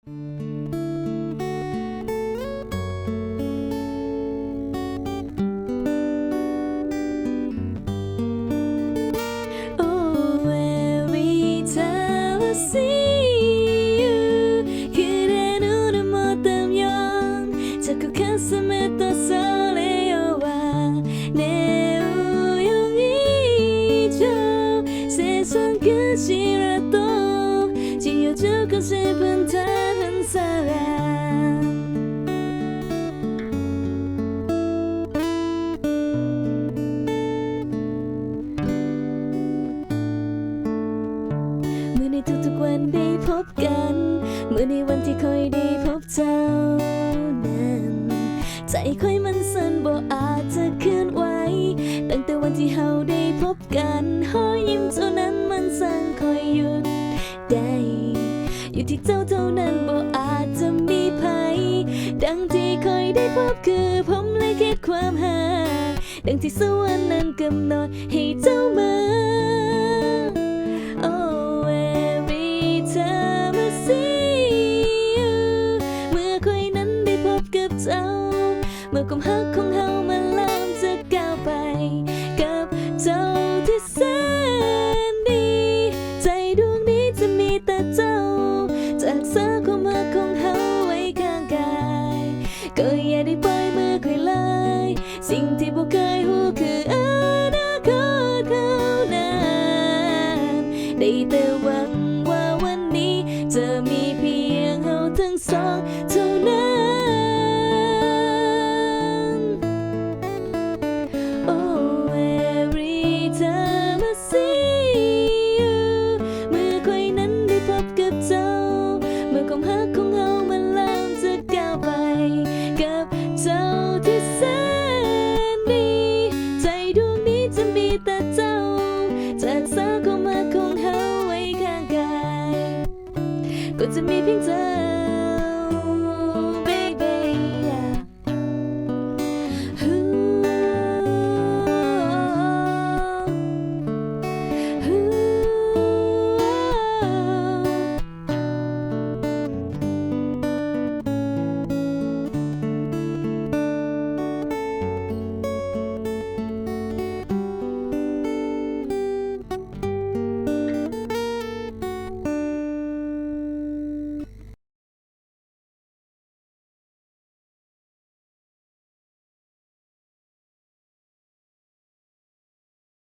Oh, every time I see you 그대 눈을 못 뜨면 자꾸 가슴에 또 설레어와 내 우연이죠 세상 끝이라도 지어주고 싶은 다른 사람เมื่อในทุกๆวันได้พบกันเมื่อในวันที่คอยได้พบเจ้านั้นใจคอยมันสั่นบ่อาจจะเคลื่อนไหวตั้งแต่วันที่เฮาได้พบกันหอยยิ้มเท่านั้นมันสั่งคอยหยุดได้อยู่ที่เจ้าเท่านั้นบ่อาจจะมีภัยดังที่คอยได้พบคือผมเลยคิดความหาดังที่สวรรค์นั้นกำหนดให้เจ้ามา Oh, every time I see you เมื่อคอยนั้นได้พบกับเจ้าเมื่อความรักของเฮามันเริ่มจะก้าวไปกับเจ้าที่แสนดีใจดวงนี้จะมีแต่เจ้าจากสาความรักของเฮาไว้ข้างกายก็อย่าได้ปล่อยมือคอยเลยสิ่งที่บ่เคยรู้คืออนาคตเขานั้นได้แต่หวังว่าวันนี้จะมีเพียงเฮาทั้งสองเท่านั้น Oh, every time I see you เมื่อคอยนั้นได้พบกับเจ้าเมื่อความรักของเฮามันเริ่มจะก้าวไปกับเจ้าที่แสนดีใจดวงนี้จะมีแต่เจ้าจากสาความรักของเฮาไว้ข้างกายก็จะมีเพียงเธอ